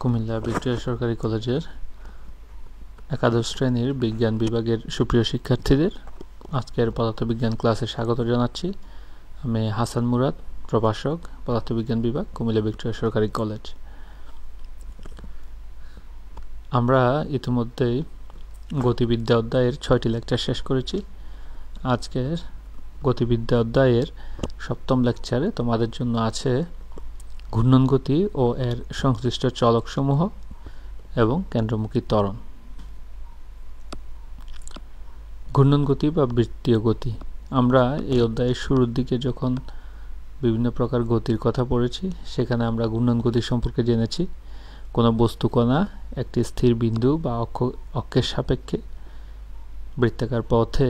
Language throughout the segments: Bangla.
কুমিল্লা ভিক্টোরিয়া সরকারি কলেজের একাদশ শ্রেণীর বিজ্ঞান বিভাগের সুপ্রিয় শিক্ষার্থীদের আজকের পদার্থবিজ্ঞান ক্লাসে স্বাগত জানাচ্ছি। আমি হাসান মুরাদ, প্রভাষক, পদার্থবিজ্ঞান বিভাগ, কুমিল্লা ভিক্টোরিয়া সরকারি কলেজ। আমরা ইতিমধ্যেই গতিবিদ্যা অধ্যায়ের 6টি লেকচার শেষ করেছি। আজকের গতিবিদ্যা অধ্যায়ের 7ম লেকচারে তোমাদের জন্য আছে ঘূর্ণন গতি ও এর সংশ্লিষ্ট চলকসমূহ এবং কেন্দ্রমুখী ত্বরণ। ঘূর্ণন গতি বা বৃত্তীয় গতি, আমরা এই অধ্যায়ের শুরুর দিকে যখন বিভিন্ন প্রকার গতির কথা পড়েছি সেখানে আমরা ঘূর্ণন গতি সম্পর্কে জেনেছি। কোনো বস্তু কণা একটি স্থির বিন্দু বা অক্ষের সাপেক্ষে বৃত্তাকার পথে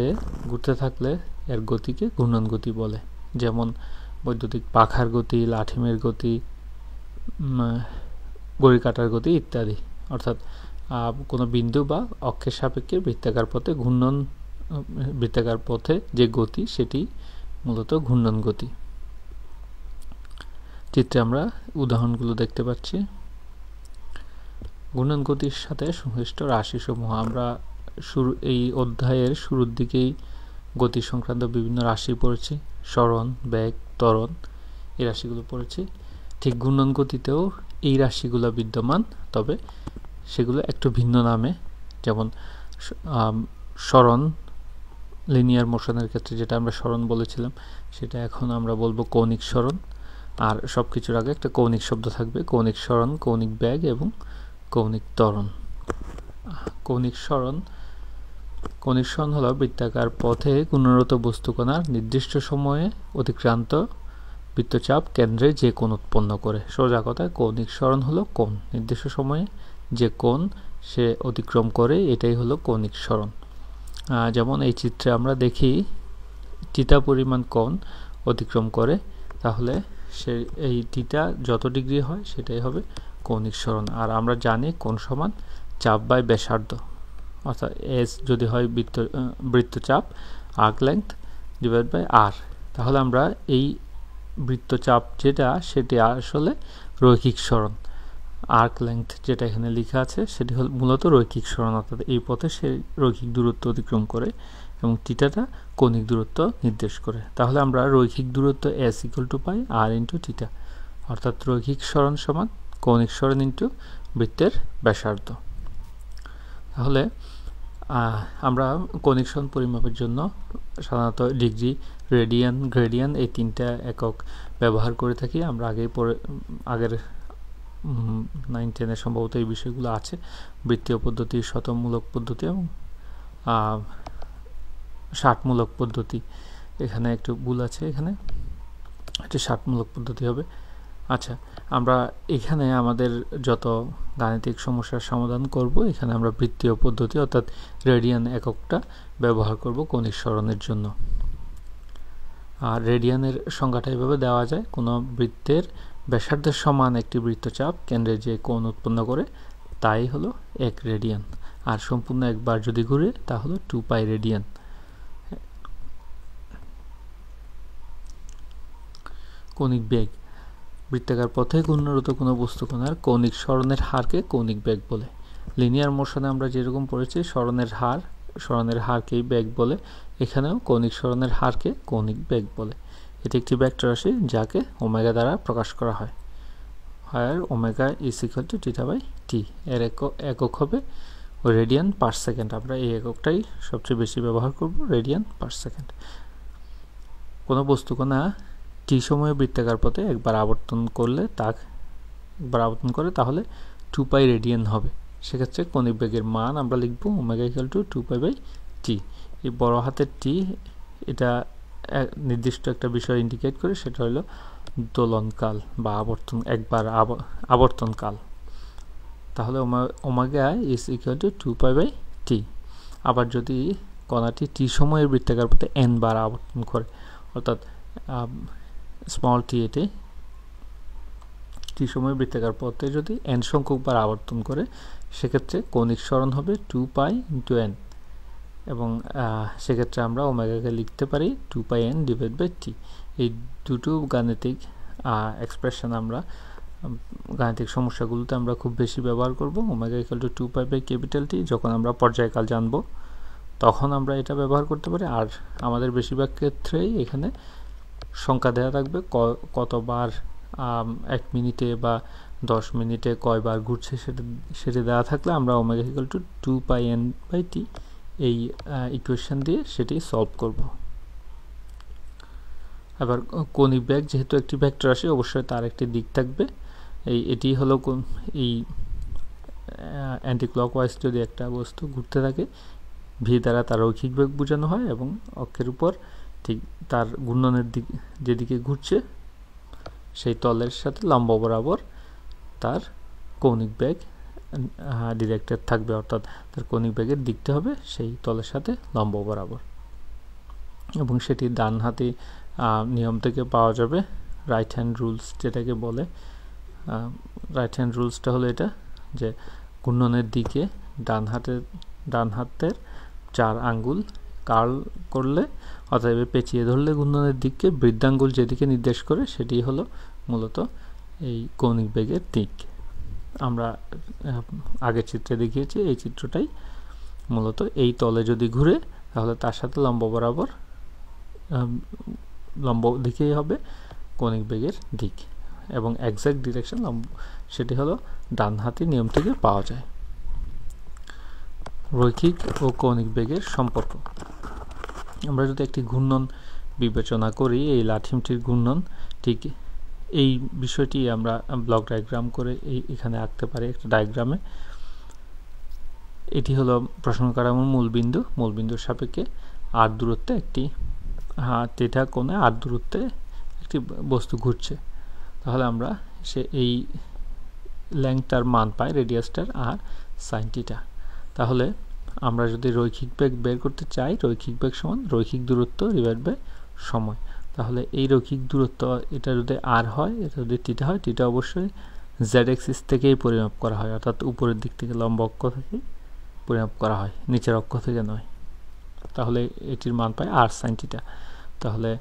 ঘুরতে থাকলে এর গতিকে ঘূর্ণন গতি বলে। যেমন বৈদ্যুতিক পাখার গতি, লাঠিমের গতি, ঘড়ি কাঁটার গতি ইত্যাদি। অর্থাৎ কোনো বিন্দু বা অক্ষের সাপেক্ষে বৃত্তাকার পথে যে গতি সেটি মূলত ঘূর্ণন গতি। চিত্রে আমরা উদাহরণগুলো দেখতে পাচ্ছি। ঘূর্ণন গতির সাথে সংশ্লিষ্ট রাশিসমূহ, আমরা এই অধ্যায়ের শুরুর দিকেই গতি সংক্রান্ত বিভিন্ন রাশি পড়েছি। সরণ, বেগ, ত্বরণ এই রাশিগুলো পড়েছি। ঠিক ঘূর্ণন গতিতেও এই রাশিগুলো বিদ্যমান, তবে সেগুলো একটু ভিন্ন নামে। যেমন সরণ, লিনিয়ার মোশনের ক্ষেত্রে যেটা আমরা সরণ বলেছিলাম সেটা এখন আমরা বলবো কৌণিক সরণ। আর সব কিছুর আগে একটা কৌণিক শব্দ থাকবে, কৌণিক সরণ, কৌণিক বেগ এবং কৌণিক ত্বরণ। কৌণিক সরণ হলো বৃত্তাকার পথে ঘূর্ণনরত বস্তুকণার নির্দিষ্ট সময়ে অতিক্রান্ত বৃত্তচাপ কেন্দ্রে যে কোণ উৎপন্ন করে। সোজা কথায় কৌণিক সরণ হলো কোণ, নির্দিষ্ট সময়ে যে কোণ সে অতিক্রম করে, এটাই হলো কৌণিক সরণ। যেমন এই চিত্রে আমরা দেখি থিটা পরিমাণ কোণ অতিক্রম করে, তাহলে এই থিটা যত ডিগ্রি হয় সেটাই হবে কৌণিক সরণ। আর আমরা জানি কোণ সমান চাপ বাই ব্যাসার্ধ, অর্থাৎ এস যদি হয় বৃত্তচাপ, আর্ক লেংথ ডিভাইড বাই আর, তাহলে আমরা এই বৃত্তচাপ যেটা সেটি আসলে রৈখিক সরণ। আর্ক লেংথ যেটা এখানে লেখা আছে সেটি হল মূলত রৈখিক সরণ, অর্থাৎ এই পথে সে রৈখিক দূরত্ব অতিক্রম করে এবং থিটাটা কৌণিক দূরত্ব নির্দেশ করে। তাহলে আমরা রৈখিক দূরত্ব s equal to pi r into theta, অর্থাৎ রৈখিক সরণ সমান কৌণিক সরণ ইন্টু বৃত্তের ব্যাসার্ধ। তাহলে আমরা কৌণিক সরণ পরিমাপের জন্য সাধারণত ডিগ্রি, রেডিয়ান, গ্রেডিয়ান এই 3টা একক ব্যবহার করে থাকি। আমরা আগের 9-10 সম্ভবত এই বিষয়গুলো আছে। বৃত্তীয় পদ্ধতি, শতমূলক পদ্ধতি এবং ষাটমূলক পদ্ধতি। এখানে একটু ভুল আছে, এখানে এটা ষাটমূলক পদ্ধতি হবে। আচ্ছা, আমরা এখানে আমাদের যত গাণিতিক সমস্যার সমাধান করব এখানে আমরা বৃত্তীয় পদ্ধতি অর্থাৎ রেডিয়ান এককটা ব্যবহার করব কৌণিক সরণের জন্য। আর রেডিয়ানের সংজ্ঞাটা এভাবে দেওয়া যায়: কোনো বৃত্তের ব্যাসার্ধের সমান একটি বৃত্তচাপ কেন্দ্রে যে কোণ উৎপন্ন করে তাই হলো 1 রেডিয়ান। আর সম্পূর্ণ একবার যদি ঘুরে তা হলো 2 পাই রেডিয়ান। কৌণিক বেগ, বৃত্তাকার পথে ঘূর্ণনরত কোনো বস্তুকণার কৌণিক সরণের হারকে কৌণিক বেগ বলে। লিনিয়ার মোশনে আমরা যেরকম পড়েছি সরণের হারকেই বেগ বলে, এখানেও কৌণিক সরণের হারকে কৌণিক বেগ বলে। এটি একটি ভেক্টর রাশি যাকে ওমেগা দ্বারা প্রকাশ করা হয়। আর omega is equal to theta by T. এর একক হবে রেডিয়ান পার সেকেন্ড। আমরা এই এককটাই সবচেয়ে বেশি ব্যবহার করব, রেডিয়ান পার সেকেন্ড। কোনো বস্তুকণা টি সময়ে বৃত্তাকার পথে একবার আবর্তন করে তাহলে 2 পাই রেডিয়ান হবে। সেক্ষেত্রে কৌণিক বেগের মান আমরা লিখব omega equal to 2 pi by T. এই বড় হাতের টি এটা নির্দিষ্ট একটা বিষয় ইন্ডিকেট করে, সেটা হলো দোলনকাল বা আবর্তনকাল। তাহলে omega is equal to 2 pi by T. আবার যদি কণাটি টি সময়ের বৃত্তাকার পথে n বার আবর্তন করে, অর্থাৎ স্মল টি, এটি টি সময়ের বৃত্তাকার পথে যদি n সংখ্যক বার আবর্তন করে সেক্ষেত্রে কৌণিক সরণ হবে 2 পাই ইন্টু n, এবং সেক্ষেত্রে আমরা ওমেগাকে লিখতে পারি 2 pi n divide by T. এই দুটো গাণিতিক এক্সপ্রেশন আমরা গাণিতিক সমস্যাগুলোতে আমরা খুব বেশি ব্যবহার করব। Omega equal to 2 pi by capital T. যখন আমরা পর্যায়কাল জানব তখন আমরা এটা ব্যবহার করতে পারি। আর আমাদের বেশিরভাগ ক্ষেত্রেই এখানে সংখ্যা দেওয়া থাকবে, কতবার 1 মিনিটে বা 10 মিনিটে কয়বার ঘুরছে সেটা দেওয়া থাকলে আমরা omega equal to 2 pi N by T এই ইকুয়েশন দিয়ে সেটি সলভ করব। আবার কৌণিক বেগ যেহেতু একটি ভেক্টর রাশি, অবশ্যই তার একটি দিক থাকবে। এটি হলো এই অ্যান্টি ক্লকওয়াইজ যদি একটা বস্তু ঘুরতে থাকে, ভি দ্বারা তার রৈখিক বেগ বোঝানো হয় এবং অক্ষের উপর ঠিক তার ঘূর্ণনের দিক যেদিকে ঘুরছে সেই তলের সাথে লম্ব বরাবর তার কৌণিক বেগ ডিরেক্টেড থাকবে, অর্থাৎ তার কৌণিক বেগের দিকটা হবে সেই তলের সাথে লম্ব বরাবর। এবং সেটি ডান হাতি নিয়ম থেকে পাওয়া যাবে, রাইট হ্যান্ড রুলস যেটাকে বলে। রাইট হ্যান্ড রুলসটা হলো এটা যে ঘূর্ণনের দিকে ডান হাতের 4 আঙ্গুল কার্ল করলে, অতএব পেঁচিয়ে ধরলে ঘূর্ণনের দিককে বৃদ্ধাঙ্গুল যেদিকে নির্দেশ করে সেটি হলো মূলত এই কৌণিক বেগের দিক। আমরা আগের চিত্রে দেখিয়েছি, এই চিত্রটাই মূলত এই তলে যদি ঘুরে তাহলে তার সাথে লম্ব বরাবর লম্ব দিকেই হবে কৌণিক বেগের দিক এবং এক্সাক্ট ডিরেকশন সেটি হলো ডান হাতি নিয়ম থেকে পাওয়া যায়। রৈখিক ও কৌণিক বেগের সম্পর্ক। আমরা যদি একটি ঘূর্ণন বিবেচনা করি, এই লাঠিমটির ঘূর্ণন, ঠিক এই বিষয়টি আমরা ব্লক ডায়াগ্রাম করে এখানে আঁকতে পারি একটা ডায়াগ্রামে। এটি হলো প্রসঙ্গ কাঠামোর মূলবিন্দুর সাপেক্ষে আর দূরত্বে একটি থিটা কোণে আর দূরত্বে একটি বস্তু ঘুরছে। তাহলে আমরা এই লেংথটার মান পাই, রেডিয়াসটার আর সাইন থিটা। তাহলে আমরা যদি রৈখিক বেগ বের করতে চাই, রৈখিক বেগ সমান রৈখিক দূরত্ব ডিভাইড বাই সময়। তাহলে এই রৈখিক দূরত্ব, এটা যদি আর হয়, এটা যদি থিটা হয়, থিটা অবশ্যই জেড এক্সিস থেকেই পরিমাপ করা হয়, অর্থাৎ উপরের দিক থেকে লম্ব অক্ষ থেকে পরিমাপ করা হয়, নিচের অক্ষ থেকে নয়। তাহলে এটির মান পাই আর সাইন থিটা। তাহলে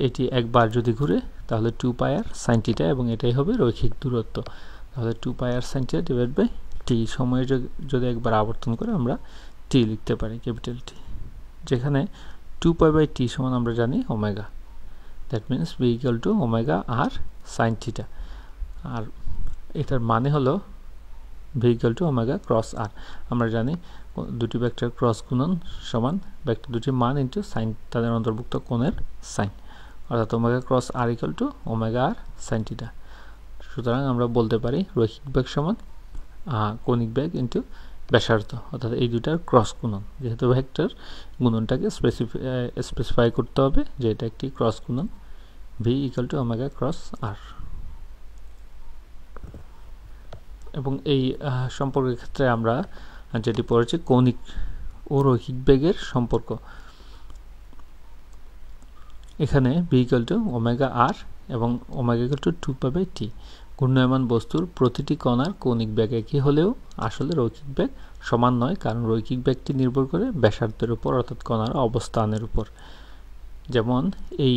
এটি একবার যদি ঘুরে তাহলে 2 পাই আর সাইন থিটা এবং এটাই হবে রৈখিক দূরত্ব। তাহলে 2 পাই আর সাইন থিটা ডিভাইড বাই টি, সময়ে যদি একবার আবর্তন করে আমরা টি লিখতে পারি, ক্যাপিটাল টি, যেখানে 2 পাই বাই টি সমান আমরা জানি omega. That means v equal to omega R sine theta. আর এটার মানে হলো v equal to omega cross R. আমরা জানি দুটি ভেক্টর ক্রস গুণন সমান ভেক্টর দুটির মান ইন্টু সাইন, তাদের অন্তর্ভুক্ত কোণের সাইন, অর্থাৎ omega cross r equal to omega R sine theta. সুতরাং আমরা বলতে পারি রৈখিক বেগ সমান কৌণিক বেগ ইন্টু ব্যাসার্ধ, অর্থাৎ এই দুটার ক্রস গুণন। যেহেতু ভেক্টর, গুণনটাকে স্পেসিফাই করতে হবে যে এটা একটি ক্রস গুণন, v equal to omega cross R. এবং এই সম্পর্কের ক্ষেত্রে আমরা যেটি পড়েছি কৌণিক ও রৈখিক বেগের সম্পর্ক, এখানে v equal to omega R এবং omega equal to 2 pi by T. ঘূর্ণায়মান বস্তুর প্রতিটি কণার কৌণিক বেগ একই হলেও আসলে রৈখিক বেগ সমান নয়, কারণ রৈখিক বেগটি নির্ভর করে ব্যাসার্ধের উপর, অর্থাৎ কণার অবস্থানের উপর। যেমন এই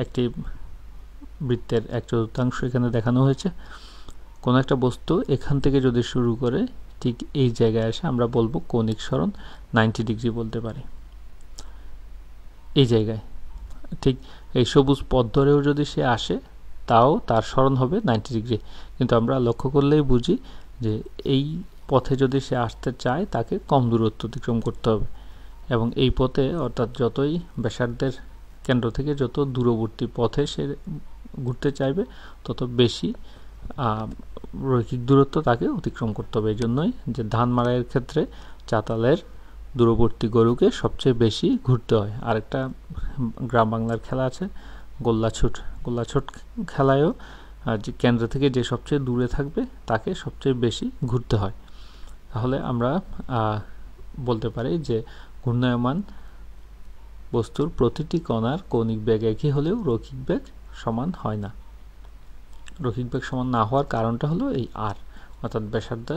একটি বৃত্তের 1/4 এখানে দেখানো হয়েছে। কোনো একটা বস্তু এখান থেকে যদি শুরু করে ঠিক এই জায়গায় আসে, আমরা বলবো কৌণিক সরণ 90 ডিগ্রি বলতে পারি। এই জায়গায় ঠিক এই সবুজ পথ ধরেও যদি সে আসে তাও তার সরণ হবে 90 ডিগ্রি। কিন্তু আমরা লক্ষ্য করলেই বুঝি যে এই পথে যদি সে আসতে চায় তাকে কম দূরত্ব অতিক্রম করতে হবে, এবং এই পথে অর্থাৎ যতই ব্যাসার্ধের কেন্দ্র থেকে যত দূরবর্তী পথে সে ঘুরতে চাইবে তত বেশি রৈখিক দূরত্ব তাকে অতিক্রম করতে হবে। এই জন্যই যে ধান মাড়াইয়ের ক্ষেত্রে চাতালের দূরবর্তী গরুকে সবচেয়ে বেশি ঘুরতে হয়। আরেকটা গ্রাম বাংলার খেলা আছে গোল্লাছুট খেলায়ও যে কেন্দ্র থেকে যে সবচেয়ে দূরে থাকবে তাকে সবচেয়ে বেশি ঘুরতে হয়। তাহলে আমরা বলতে পারি যে ঘূর্ণায়মান বস্তুর প্রতিটি কণার কৌণিক বেগ একই হলেও রৈখিক বেগ সমান হয় না। রৈখিক বেগ সমান না হওয়ার কারণটা হলো এই আর, অর্থাৎ ব্যাসার্ধ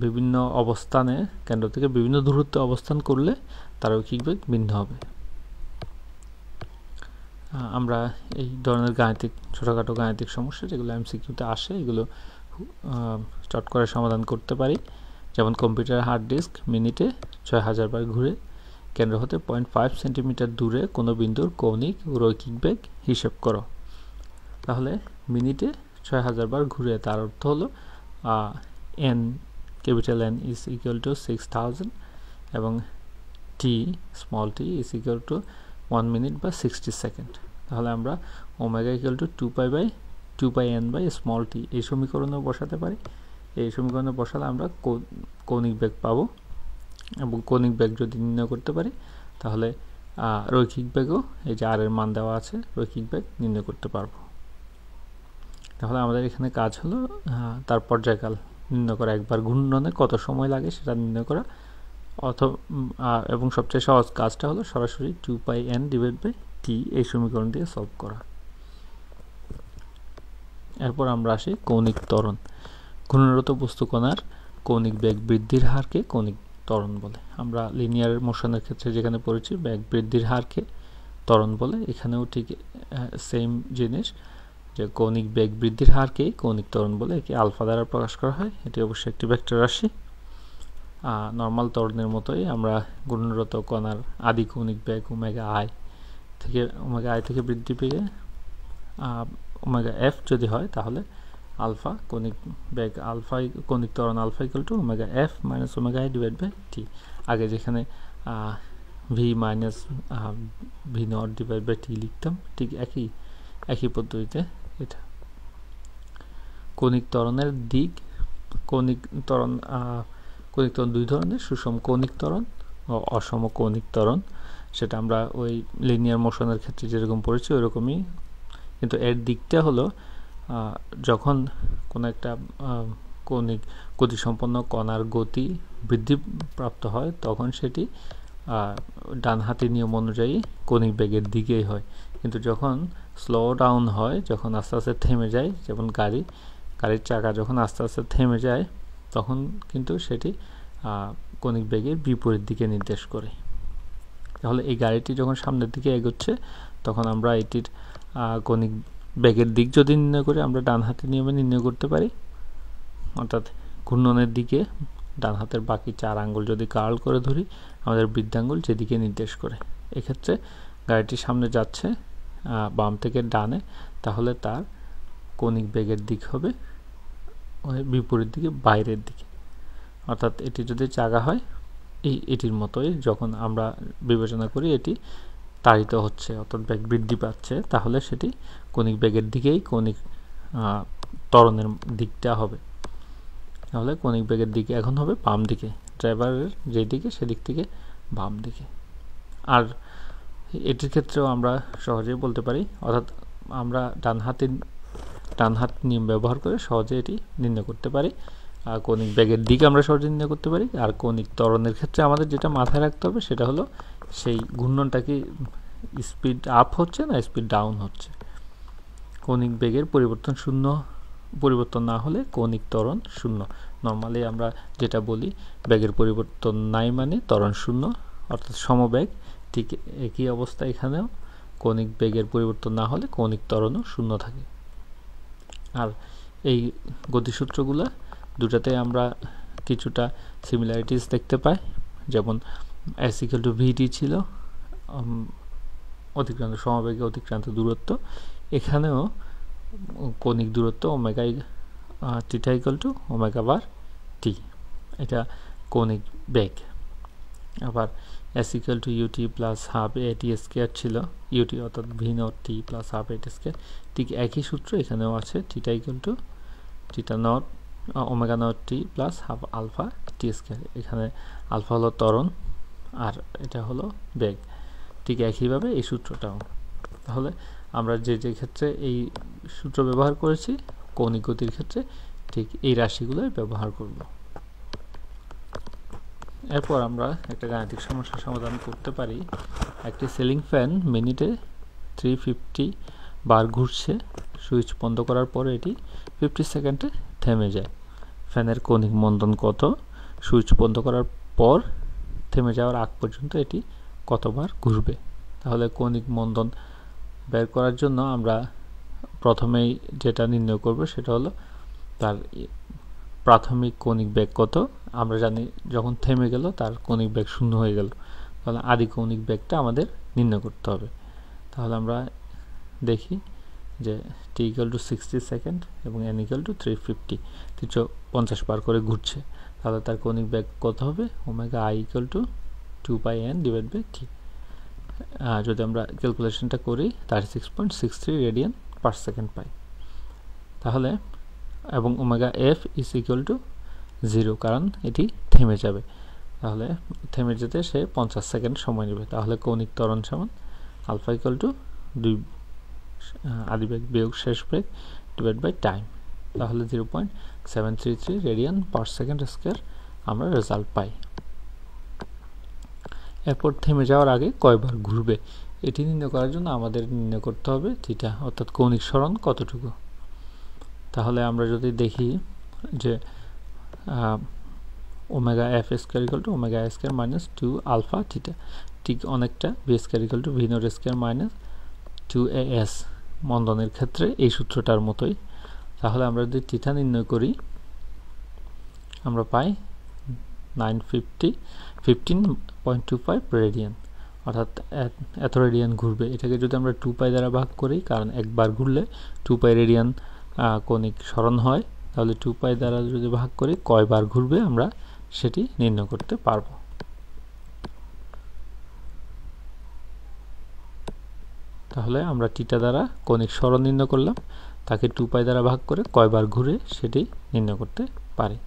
বিভিন্ন অবস্থানে কেন্দ্র থেকে বিভিন্ন দূরত্বে অবস্থান করলে তার রৈখিক বেগ ভিন্ন হবে। আমরা এই ধরনের গাণিতিক ছোটোখাটো গাণিতিক সমস্যা যেগুলো এমসিকিউতে আসে এগুলো চট করে সমাধান করতে পারি। যেমন কম্পিউটার হার্ড ডিস্ক মিনিটে 6000 বার ঘুরে কেন্দ্র হতে 0.5 সেন্টিমিটার দূরে কোনো বিন্দুর কৌণিক ও রৈখিক বেগ হিসেব করো। তাহলে মিনিটে 6000 বার ঘুরে, তার অর্থ হলো n capital N is equal to 6000 এবং t small t is equal to 1 minute বা 60 সেকেন্ড। তাহলে আমরা omega equal to 2 pi n by small t এই সমীকরণে বসাতে পারি। এই সমীকরণে বসালে আমরা কৌণিক বেগ পাবো, এবং কৌণিক বেগ যদি নির্ণয় করতে পারি তাহলে রৈখিক বেগও এই যে r এর মান দেওয়া আছে রৈখিক বেগ নির্ণয় করতে পারবো। তাহলে আমাদের এখানে কাজ হলো তার পর্যায়কাল নির্ণয় করা, একবার ঘূর্ণনে কত সময় লাগে সেটা নির্ণয় করা, এবং সবচেয়ে সহজ কাজটা হলো সরাসরি 2 pi n divide by t এই সমীকরণ দিয়ে সলভ করা। এরপর আমরা আসি কৌণিক ত্বরণ। ঘূর্ণনরত বস্তু কণার কৌণিক বেগ বৃদ্ধির হারকে কৌণিক ত্বরণ বলে। আমরা লিনিয়ার মোশনের ক্ষেত্রে যেখানে পড়েছি বেগ বৃদ্ধির হারকে ত্বরণ বলে, এখানেও ঠিক সেম জিনিস, যে কৌণিক বেগ বৃদ্ধির হারকে কৌণিক ত্বরণ বলে। একে আলফা দ্বারা প্রকাশ করা হয়। এটি অবশ্যই একটি ভেক্টর রাশি। নর্মাল ত্বরণের মতোই আমরা ঘূর্ণনরত কণার আদি কৌণিক বেগ ওমেগা আই থেকে বৃদ্ধি পেয়ে ওমেগা এফ যদি হয় তাহলে আলফা কৌণিক বেগ কৌণিক ত্বরণ alpha equal to omega F minus omega I divide by T. আগে যেখানে v minus v not divide by T লিখতাম, ঠিক একই পদ্ধতিতে এটা। কৌণিক ত্বরণের দিক, কৌণিক ত্বরণ দুই ধরনের, সুষম কৌণিক ত্বরণ ও অসম কৌণিক ত্বরণ। সেটা আমরা ওই লিনিয়ার মোশনের ক্ষেত্রে যেরকম পড়েছি ওইরকমই, কিন্তু এর দিকটা হলো যখন কোনো একটা কৌণিক গতিসম্পন্ন কণার গতি বৃদ্ধিপ্রাপ্ত হয় তখন সেটি ডানহাতি নিয়ম অনুযায়ী কৌণিক বেগের দিকেই হয়, কিন্তু যখন স্লো ডাউন হয়, যখন আস্তে আস্তে থেমে যায়, যেমন গাড়ির চাকা যখন আস্তে আস্তে থেমে যায় তখন কিন্তু সেটি কৌণিক বেগের বিপরীত দিকে নির্দেশ করে। তাহলে এই গাড়িটি যখন সামনের দিকে এগোচ্ছে তখন আমরা এটির কৌণিক বেগের দিক যদি নির্ণয় করি আমরা ডান হাতের নিয়মে নির্ণয় করতে পারি, অর্থাৎ ঘূর্ণনের দিকে ডান হাতের বাকি 4 আঙ্গুল যদি কার্ল করে ধরি আমাদের বৃদ্ধাঙ্গুল যেদিকে নির্দেশ করে। এক্ষেত্রে গাড়িটি সামনে যাচ্ছে বাম থেকে ডানে, তাহলে তার কৌণিক বেগের দিক হবে বিপরীত দিকে, বাইরের দিকে। অর্থাৎ এটি যদি চাকা হয় এটির মতোই, যখন আমরা বিবেচনা করি এটি তাড়িত হচ্ছে অর্থাৎ বেগ বৃদ্ধি পাচ্ছে, তাহলে সেটি কৌণিক বেগের দিকেই কৌণিক ত্বরণের দিকটা হবে। তাহলে কৌণিক বেগের দিকে এখন হবে বাম দিকে, ড্রাইভারের যেদিকে সেদিক থেকে বাম দিকে। আর এটির ক্ষেত্রেও আমরা সহজেই বলতে পারি, অর্থাৎ আমরা ডান হাত নিয়ম ব্যবহার করে সহজে এটি নির্ণয় করতে পারি। আর কৌণিক বেগের দিক আমরা সহজে নির্ণয় করতে পারি। আর কৌণিক ত্বরণের ক্ষেত্রে আমাদের যেটা মাথায় রাখতে হবে সেটা হলো সেই ঘূর্ণনটা কি স্পিড আপ হচ্ছে না স্পিড ডাউন হচ্ছে। কৌণিক বেগের পরিবর্তন না হলে কৌণিক ত্বরণ শূন্য। নর্মালি আমরা যেটা বলি বেগের পরিবর্তন নাই মানে ত্বরণ শূন্য, অর্থাৎ সমবেগ। ঠিক একই অবস্থা এখানেও, কৌণিক বেগের পরিবর্তন না হলে কৌণিক ত্বরণও শূন্য থাকে। আর এই গতিসূত্রগুলো দুটাতে আমরা কিছুটা সিমিলারিটিস দেখতে পাই, যেমন s ইকুয়াল টু vt ছিল অতিক্রান্ত সমবেগে অতিক্রান্ত দূরত্ব, এখানেও কৌণিক দূরত্ব omega theta equal to omega bar T, এটা কৌণিক বেগ। আবার s equal to ut plus half at square ছিল, ut অর্থাৎ v not t plus half at square, ঠিক একই সূত্র এখানেও আছে, theta equal to theta not omega not T plus half alpha T square. এখানে আলফা হলো ত্বরণ আর এটা হলো বেগ, ঠিক একইভাবে এই সূত্রটাও। তাহলে আমরা যে ক্ষেত্রে এই সূত্র ব্যবহার করেছি কৌণিক গতির ক্ষেত্রে ঠিক এই রাশিগুলোই ব্যবহার করব। এরপর আমরা একটা গাণিতিক সমস্যার সমাধান করতে পারি। একটি সিলিং ফ্যান মিনিটে 350 বার ঘুরছে, সুইচ বন্ধ করার পর এটি 50 সেকেন্ডে থেমে যায়। ফ্যানের কৌণিক মন্দন কত? সুইচ বন্ধ করার পর থেমে যাওয়ার আগ পর্যন্ত এটি কতবার ঘুরবে? তাহলে কৌণিক মন্দন বের করার জন্য আমরা প্রথমেই যেটা নির্ণয় করব সেটা হলো তার প্রাথমিক কৌণিক বেগ কত। আমরা জানি যখন থেমে গেল তার কৌণিক বেগ 0 হয়ে গেল, তাহলে আদি কৌণিক বেগটা আমাদের নির্ণয় করতে হবে। তাহলে আমরা দেখি যে t = 60 সেকেন্ড এবং n = 350, 350 বার করে ঘুরছে, তাহলে তার কৌণিক বেগ কত হবে? Omega i = 2πn/t। যদি আমরা ক্যালকুলেশনটা করি 36.63 রেডিয়ান পার সেকেন্ড পাই। তাহলে এবং ওমেগা f = 0, কারণ এটি থেমে যাবে, তাহলে থেমে যেতে সে 50 সেকেন্ড সময় নেবে। তাহলে কৌণিক ত্বরণ সমান আলফা = 2 আদি বেগ বিয়োগ শেষ বেগ ডিভাইড বাই টাইম, তাহলে 0.733 রেডিয়ান পার সেকেন্ড স্কয়ার আমরা রেজাল্ট পাই। এরপর থেমে যাওয়ার আগে কয়বার ঘুরবে এটি নির্ণয় করার জন্য আমাদের নির্ণয় করতে হবে থিটা, অর্থাৎ কৌণিক সরণ কতটুকু। তাহলে আমরা যদি দেখি যে omega f² = omega i² - 2 alpha theta, ঠিক অনেকটা v² = v0² - 2as মন্দনের ক্ষেত্রে এই সূত্রটার মতোই। তাহলে আমরা যদি থিটা নির্ণয় করি আমরা পাই 15.25 রেডিয়ান, অর্থাৎ এত রেডিয়ান ঘুরবে। এটাকে যদি আমরা 2π দ্বারা ভাগ করি, কারণ একবার ঘুরলে 2π রেডিয়ান কৌণিক সরণ হয়, তাহলে 2π দ্বারা যদি ভাগ করি কয়বার ঘুরবে আমরা সেটি নির্ণয় করতে পারবো। তাহলে আমরা থিটা দ্বারা কৌণিক সরণ নির্ণয় করলাম, তাকে 2π দ্বারা ভাগ করে কয়বার ঘুরে সেটি নির্ণয় করতে পারি।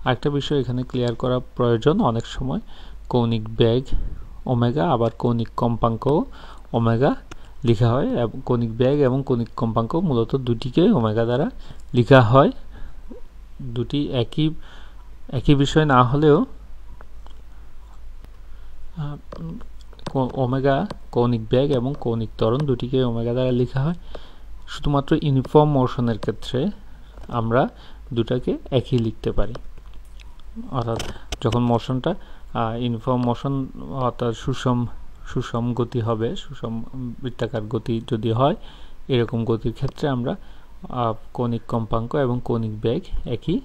আরেকটা বিষয় এখানে ক্লিয়ার করা প্রয়োজন, অনেক সময় কৌণিক বেগ ওমেগা আবার কৌণিক কম্পাঙ্ক ওমেগা লেখা হয়, এবং কৌণিক বেগ এবং কৌণিক কম্পাঙ্ক মূলত দুটিকে ওমেগা দ্বারা লেখা হয়। দুটি একই বিষয় না হলেও ওমেগা কৌণিক বেগ এবং কৌণিক ত্বরণ দুটিকে ওমেগা দ্বারা লেখা হয়। শুধুমাত্র ইউনিফর্ম মোশনের ক্ষেত্রে আমরা দুটাকে একই লিখতে পারি, অর্থাৎ যখন মোশনটা ইউনিফর্ম মোশন অর্থাৎ সুষম গতি হবে, সুষম বৃত্তাকার গতি যদি হয়, এরকম গতির ক্ষেত্রে আমরা কৌণিক কম্পাঙ্ক এবং কৌণিক বেগ একই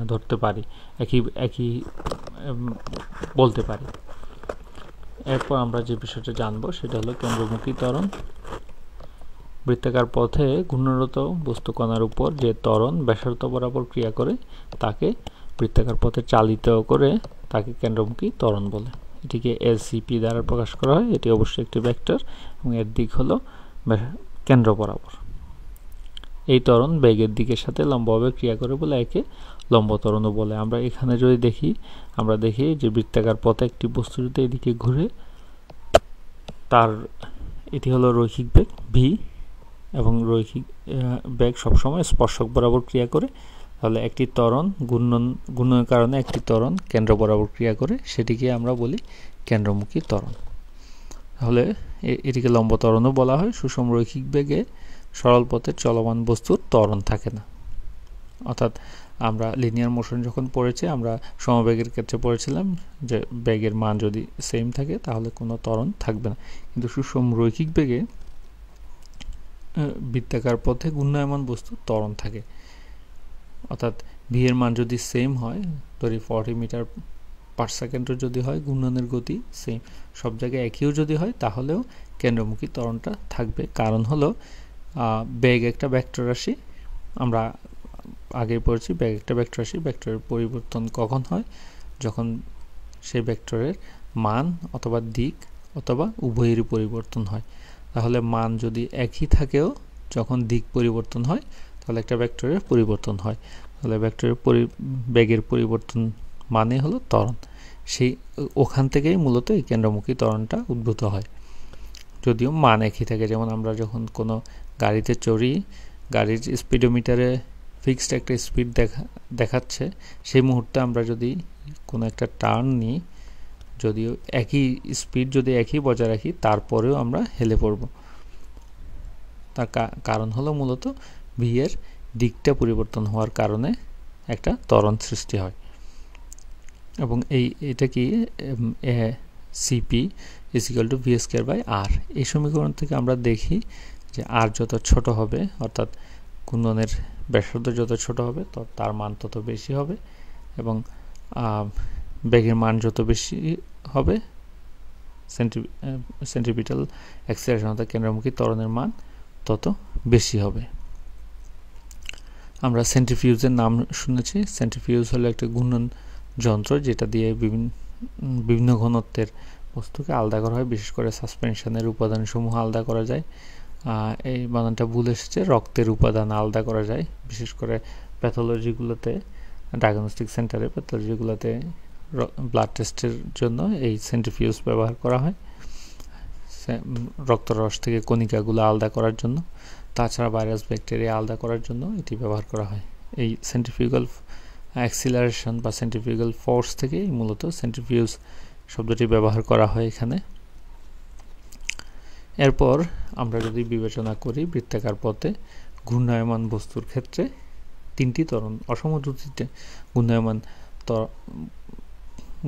ধরতে পারি, একই বলতে পারি। এরপর আমরা যে বিষয়টা জানবো সেটা হলো কেন্দ্রমুখী ত্বরণ। বৃত্তাকার পথে ঘূর্ণরত বস্তু কণার উপর যে ত্বরণ ব্যাসার্ধ বরাবর ক্রিয়া করে তাকে বৃত্তাকার পথে চালিত করে তাকে কেন্দ্রমুখী ত্বরণ বলে। এটিকে LCP দ্বারা প্রকাশ করা হয়। এটি অবশ্যই একটি ভেক্টর এবং এর দিক হলো কেন্দ্র বরাবর। এই ত্বরণ বেগের দিকের সাথে লম্বভাবে ক্রিয়া করে বলে একে লম্ব ত্বরণও বলে। আমরা এখানে যদি দেখি, আমরা দেখি যে বৃত্তাকার পথে একটি বস্তু যদি এদিকে ঘুরে, তার এটি হলো রৈখিক বেগ v, এবং রৈখিক বেগ সবসময় স্পর্শক বরাবর ক্রিয়া করে। তাহলে একটি ত্বরণ ঘূর্ণনের কারণে একটি ত্বরণ কেন্দ্র বরাবর ক্রিয়া করে, সেটিকে আমরা বলি কেন্দ্রমুখী ত্বরণ। তাহলে এটিকে লম্ব ত্বরণও বলা হয়। সুষম রৈখিক বেগে সরল পথে চলমান বস্তুর ত্বরণ থাকে না, অর্থাৎ আমরা লিনিয়ার মোশন যখন পড়েছি আমরা সমবেগের ক্ষেত্রে পড়েছিলাম যে বেগের মান যদি সেম থাকে তাহলে কোনো ত্বরণ থাকবে না, কিন্তু সুষম রৈখিক বেগে বৃত্তাকার পথে ঘূর্ণায়মান বস্তুর ত্বরণ থাকে। অর্থাৎ v এর মান যদি সেম হয়, ধরি 40 মিটার পার সেকেন্ডও যদি হয়, ঘূর্ণনের গতি সেম, সব জায়গায় একইও যদি হয়, তাহলেও কেন্দ্রমুখী ত্বরণটা থাকবে। কারণ হলো বেগ একটা ভেক্টর রাশি, আমরা আগে পড়েছি বেগ একটা ভেক্টর রাশি। ভেক্টরের পরিবর্তন কখন হয়? যখন সেই ভেক্টরের মান অথবা দিক অথবা উভয়েরই পরিবর্তন হয়। তাহলে মান যদি একই থাকেও যখন দিক পরিবর্তন হয় তাহলে একটা ভেক্টরের পরিবর্তন হয়। তাহলে ভেক্টরের বেগের পরিবর্তন মানে হলো ত্বরণ। ওখান থেকেই মূলত এই কেন্দ্রমুখী ত্বরণটা উদ্ভূত হয়, যদিও মান একই থাকে। যেমন আমরা যখন কোনো গাড়িতে চড়ি, গাড়ির স্পিডোমিটারে ফিক্সড একটা স্পিড দেখাচ্ছে, সেই মুহূর্তে আমরা যদি কোনো একটা টার্ন নিই, যদিও একই স্পিড যদি একই বজায় রাখি, তারপরেও আমরা হেলে পড়ব। তার কারণ হলো মূলত v এর দিকটা পরিবর্তন হওয়ার কারণে একটা ত্বরণ সৃষ্টি হয়। এবং এটা কি সিপি, is equal to v square by R. এই সমীকরণ থেকে আমরা দেখি যে আর যত ছোট হবে, অর্থাৎ ঘূর্ণনের ব্যাসার্ধ যত ছোট হবে তার মান তত বেশি হবে, এবং বেগের মান যত বেশি হবে সেন্ট্রিপিটাল অ্যাক্সিলারেশন অর্থাৎ কেন্দ্রমুখী ত্বরণের মান তত বেশি হবে। আমরা সেন্ট্রিফিউজের নাম শুনেছি। সেন্ট্রিফিউজ হলো একটা ঘূর্ণন যন্ত্র যেটা দিয়ে বিভিন্ন ঘনত্বের বস্তুকে আলাদা করা হয়, বিশেষ করে সাসপেনশনের উপাদানসমূহ আলাদা করা যায়। এই বানানটা ভুল এসেছে, রক্তের উপাদান আলাদা করা যায়, বিশেষ করে প্যাথোলজিগুলোতে, ডায়াগনস্টিক সেন্টারে প্যাথোলজিগুলোতে ব্লাড টেস্টের জন্য এই সেন্ট্রিফিউজ ব্যবহার করা হয়, রক্তরস থেকে কণিকাগুলো আলাদা করার জন্য। তাছাড়া ভাইরাস ব্যাকটেরিয়া আলাদা করার জন্য এটি ব্যবহার করা হয়। এই সেন্ট্রিফিউগাল অ্যাক্সিলারেশন বা সেন্ট্রিফিউগাল ফোর্স থেকে মূলত সেন্ট্রিফিউজ শব্দটি ব্যবহার করা হয় এখানে। এরপর আমরা যদি বিবেচনা করি বৃত্তাকার পথে ঘূর্ণায়মান বস্তুর ক্ষেত্রে তিনটি ত্বরণ, অসম দ্রুতিতে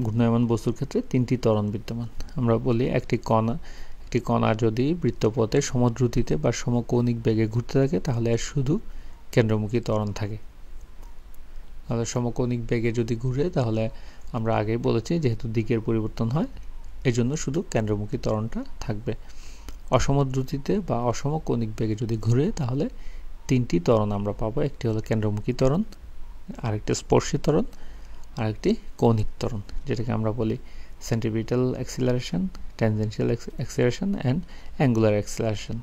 ঘূর্ণায়মান বস্তুর ক্ষেত্রে তিনটি ত্বরণ বিদ্যমান। আমরা বলি একটি কণা যদি বৃত্তপথে সমদ্রুতিতে বা সমকৌণিক বেগে ঘুরতে থাকে তাহলে এর শুধু কেন্দ্রমুখী ত্বরণ থাকে। তাহলে সমকৌণিক বেগে যদি ঘুরে তাহলে আমরা আগেই বলেছি যেহেতু দিকের পরিবর্তন হয় এজন্য শুধু কেন্দ্রমুখী ত্বরণটা থাকবে। অসম দ্রুতিতে বা অসম কৌণিক বেগে যদি ঘুরে তাহলে তিনটি ত্বরণ আমরা পাবো। একটি হলো কেন্দ্রমুখী ত্বরণ, আরেকটি স্পর্শী ত্বরণ, আরেকটি কৌণিক ত্বরণ, যেটাকে আমরা বলি centripetal acceleration, tangential acceleration and angular acceleration.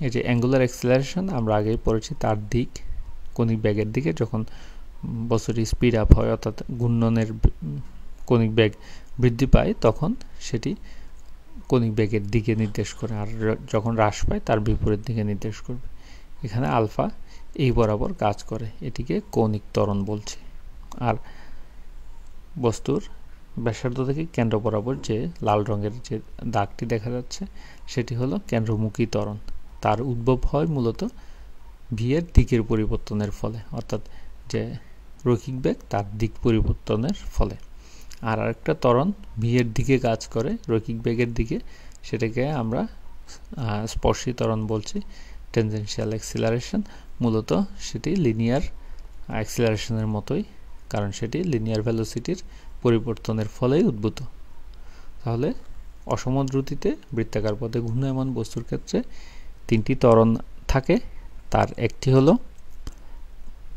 এই যে অ্যাঙ্গুলার অ্যাক্সিলারেশন আমরা আগেই পড়েছি, তার দিক কৌণিক বেগের দিকে যখন বস্তুটি স্পিড আপ হয় অর্থাৎ ঘূর্ণনের কৌণিক বেগ বৃদ্ধি পায় তখন সেটি কৌণিক বেগের দিকে নির্দেশ করে, আর যখন হ্রাস পায় তার বিপরীত দিকে নির্দেশ করবে। এখানে আলফা এই বরাবর কাজ করে, এটিকে কৌণিক ত্বরণ বলছি। আর বস্তুর ব্যাসার্ধ থেকে কেন্দ্র বরাবর যে লাল রঙের যে দাগটি দেখা যাচ্ছে সেটি হলো কেন্দ্রমুখী ত্বরণ। তার উদ্ভব হয় মূলত ভি এর দিকের পরিবর্তনের ফলে, অর্থাৎ যে রৈখিক বেগ তার দিক পরিবর্তনের ফলে। আর আরেকটা ত্বরণ ভি এর দিকে কাজ করে রৈখিক বেগের দিকে, সেটাকে আমরা স্পর্শী ত্বরণ বলছি, ট্যানজেনশিয়াল অ্যাক্সিলারেশন। মূলত সেটি লিনিয়ার অ্যাক্সিলারেশনের মতোই, কারণ সেটি লিনিয়ার ভেলোসিটির পরিবর্তনের ফলেই উদ্ভূত। তাহলে অসম দ্রুতিতে বৃত্তাকার পথে ঘূর্ণায়মান বস্তুর ক্ষেত্রে তিনটি ত্বরণ থাকে। তার একটি হলো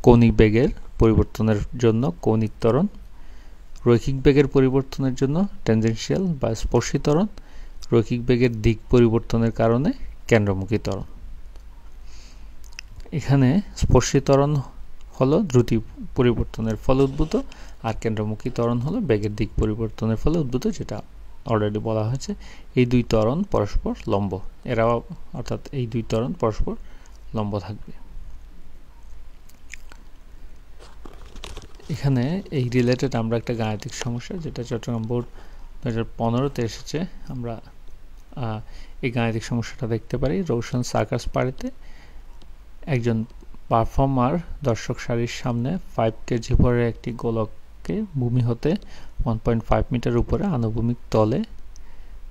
কৌণিক বেগের পরিবর্তনের জন্য কৌণিক ত্বরণ, রৈখিক বেগের পরিবর্তনের জন্য ট্যানজেনশিয়াল বা স্পর্শী ত্বরণ, রৈখিক বেগের দিক পরিবর্তনের কারণে কেন্দ্রমুখী ত্বরণ। এখানে স্পর্শী ত্বরণ হলো দ্রুতি পরিবর্তনের ফলে উদ্ভূত, আর কেন্দ্রমুখী ত্বরণ হলো বেগের দিক পরিবর্তনের ফলে উদ্ভূত, যেটা অলরেডি বলা হয়েছে। এই দুই ত্বরণ পরস্পর লম্ব, অর্থাৎ এই দুই ত্বরণ পরস্পর লম্ব থাকবে। এখানে এই রিলেটেড আমরা একটা গাণিতিক সমস্যা, যেটা চট্টগ্রাম বোর্ড 2015-তে এসেছে, আমরা এই গাণিতিক সমস্যাটা দেখতে পারি। রোশন সার্কাস পাড়িতে একজন পারফর্মার দর্শক সারির সামনে 5 কেজি ভরের একটি গোলককে ভূমি হতে 1.5 মিটার উপরে আনুভূমিক তলে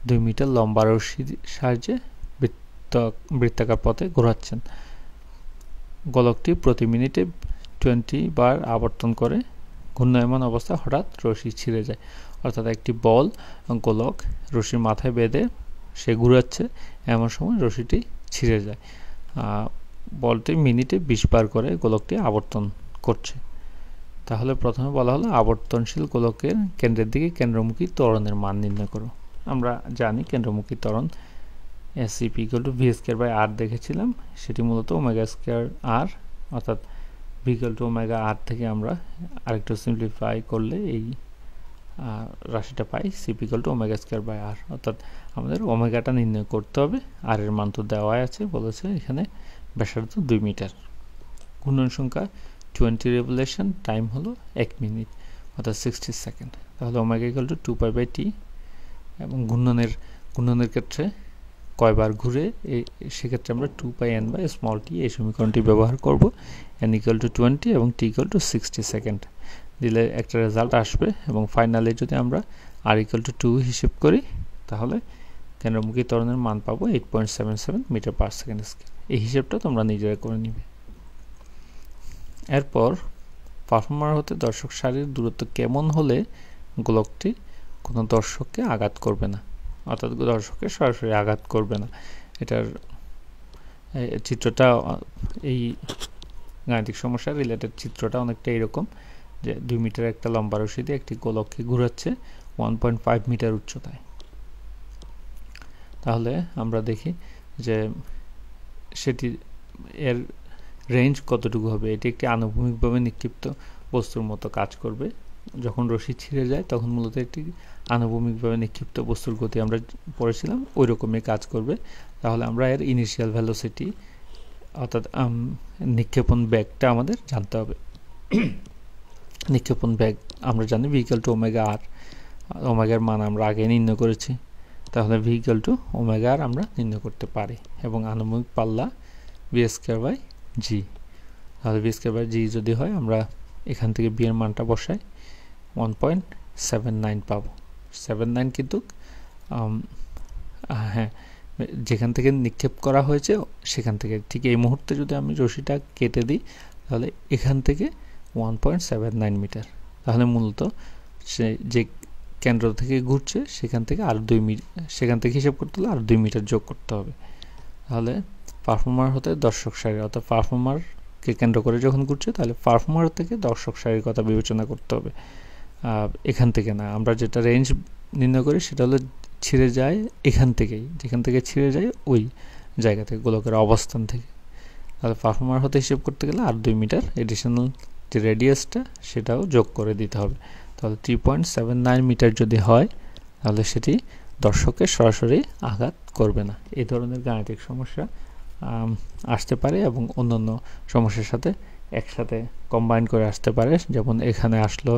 2 মিটার লম্বা রশির সাহায্যে বৃত্তাকার পথে ঘোরাচ্ছেন। গোলকটি প্রতি মিনিটে 20 বার আবর্তন করে। ঘূর্ণায়মান অবস্থা হঠাৎ রশি ছিঁড়ে যায়, অর্থাৎ একটি বল গোলক রশির মাথায় বেঁধে সে ঘুরাচ্ছে, এমন সময় রশিটি ছিঁড়ে যায়। বলটি মিনিটে 20 বার করে গোলকটি আবর্তন করছে। তাহলে প্রথমে বলা হলো আবর্তনশীল গোলকের কেন্দ্রের দিকে কেন্দ্রমুখী ত্বরণের মান নির্ণয় করো। আমরা জানি কেন্দ্রমুখী ত্বরণ SCP = v²/r দেখেছিলাম, সেটি মূলত ω²r, অর্থাৎ v = ωr থেকে আমরা আরেকটু সিম্পলিফাই করলে এই রাশিটা পাই CP = ω²/r, অর্থাৎ আমাদের ওমেগাটা নির্ণয় করতে হবে। আর এর মান তো দেওয়াই আছে, বলেছে এখানে ব্যাসার্ধ 2 মিটার, ঘূর্ণন সংখ্যা 20 রেভলিউশন, টাইম হলো 1 মিনিট অর্থাৎ 60 সেকেন্ড। তাহলে ω = 2π/t, এবং ঘূর্ণনের ক্ষেত্রে কয়বার ঘুরে সেক্ষেত্রে আমরা 2πn/t এই সমীকরণটি ব্যবহার করব। n = 20 এবং t = 60 সেকেন্ড দিলে একটা রেজাল্ট আসবে। এবং ফাইনালি যদি আমরা r = 2 হিসেব করি তাহলে কেন্দ্রমুখী ত্বরণের মান পাবো 8.77 মিটার পার সেকেন্ড স্কয়ার। এই হিসেবটা তোমরা নিজেরা করে নিবে। এরপর পারফর্মার হতে দর্শক সারির দূরত্ব কেমন হলে গোলকটি কোনো দর্শককে আঘাত করবে না, অর্থাৎ দর্শককে সরাসরি আঘাত করবে না। এটার চিত্রটা, এই গাণিতিক সমস্যার রিলেটেড চিত্রটা অনেকটা এরকম যে 2 মিটার একটা লম্বা রশি দিয়ে একটি গোলককে ঘোরাচ্ছে 1.5 মিটার উচ্চতায়। তাহলে আমরা দেখি যে সেটি এর রেঞ্জ কতটুকু হবে। এটি একটি আনুভূমিকভাবে নিক্ষিপ্ত বস্তুর মতো কাজ করবে। যখন রশি ছিঁড়ে যায় তখন মূলত একটি আনুভূমিকভাবে নিক্ষিপ্ত বস্তুর গতি আমরা পড়েছিলাম, ওই রকমই কাজ করবে। তাহলে আমরা এর ইনিশিয়াল ভেলোসিটি অর্থাৎ নিক্ষেপণ বেগটা আমাদের জানতে হবে। নিক্ষেপণ বেগ আমরা জানি ভি = ওমেগা আর, ওমেগার মান আমরা আগে নির্ণয় করেছি। তাহলে ভি = ওমেগা আর আমরা নির্ণয় করতে পারি, এবং আনুভূমিক পাল্লা v²/g। তাহলে v²/g যদি হয়, আমরা এখান থেকে বি এর মানটা বসাই 1.79 পাবো। 79 কিন্তু হ্যাঁ, যেখান থেকে নিক্ষেপ করা হয়েছে সেখান থেকে ঠিক এই মুহূর্তে যদি আমি রশিটা কেটে দিই তাহলে এখান থেকে 1.79 মিটার। তাহলে মূলত সে যে কেন্দ্র থেকে ঘুরছে সেখান থেকে আর 2 মিটার, সেখান থেকে হিসাব করতে হলে আর 2 মিটার যোগ করতে হবে। তাহলে পারফর্মার হতে দর্শক সারি, অর্থাৎ পারফর্মারকে কেন্দ্র করে যখন ঘুরছে তাহলে পারফর্মার থেকে দর্শক সারির কথা বিবেচনা করতে হবে, এখান থেকে না। আমরা যেটা রেঞ্জ নির্ণয় করি সেটা হলো ছিঁড়ে যায় এখান থেকেই, যেখান থেকে ছিঁড়ে যায় ওই জায়গা থেকে, গোলকের অবস্থান থেকে। তাহলে পারফর্মার হতে হিসেব করতে গেলে আর 2 মিটার এডিশনাল যে রেডিয়াসটা সেটাও যোগ করে দিতে হবে। তাহলে 3.79 মিটার যদি হয় তাহলে সেটি দর্শককে সরাসরি আঘাত করবে না। এই ধরনের গাণিতিক সমস্যা আসতে পারে এবং অন্যান্য সমস্যার সাথে একসাথে কম্বাইন করে আসতে পারে। যেমন এখানে আসলো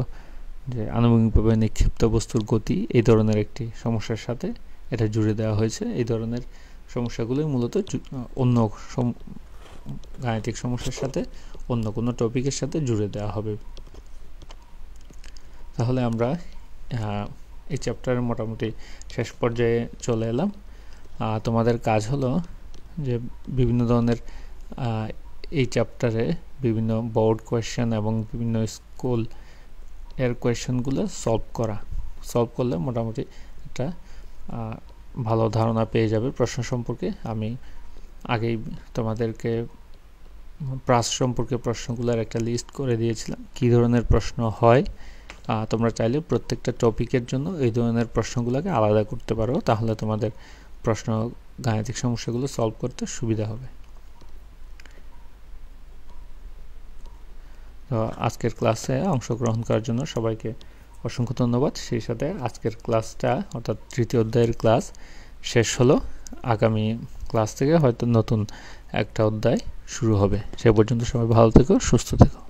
যে আনুভূমিকভাবে নিক্ষিপ্ত বস্তুর গতি, এই ধরনের একটি সমস্যার সাথে এটা জুড়ে দেওয়া হয়েছে। এই ধরনের সমস্যাগুলো মূলত অন্য গাণিতিক সমস্যার সাথে অন্য কোনো টপিকের সাথে জুড়ে দেওয়া হবে। তাহলে আমরা এই চ্যাপ্টারের মোটামুটি শেষ পর্যায়ে চলে এলাম। তোমাদের কাজ হলো যে বিভিন্ন ধরনের এই চ্যাপ্টারে বিভিন্ন বোর্ড কোয়েশ্চেন এবং বিভিন্ন স্কুল এর কোয়েশ্চেনগুলো সলভ করা। সলভ করলে মোটামুটি একটা ভালো ধারণা পেয়ে যাবে প্রশ্ন সম্পর্কে। আমি আগেই তোমাদেরকে প্রাস সম্পর্কে প্রশ্নগুলোর একটা লিস্ট করে দিয়েছিলাম, কী ধরনের প্রশ্ন হয়। তোমরা চাইলে প্রত্যেকটা টপিকের জন্য এই ধরনের প্রশ্নগুলোকে আলাদা করতে পারো, তাহলে তোমাদের প্রশ্ন গাণিতিক সমস্যাগুলো সলভ করতে সুবিধা হবে। তো আজকের ক্লাসে অংশগ্রহণ করার জন্য সবাইকে অসংখ্য ধন্যবাদ। সেই সাথে আজকের ক্লাসটা অর্থাৎ তৃতীয় অধ্যায়ের ক্লাস শেষ হলো। আগামী ক্লাস থেকে হয়তো নতুন একটা অধ্যায় শুরু হবে। সে পর্যন্ত সবাই ভালো থেকো, সুস্থ থেকো।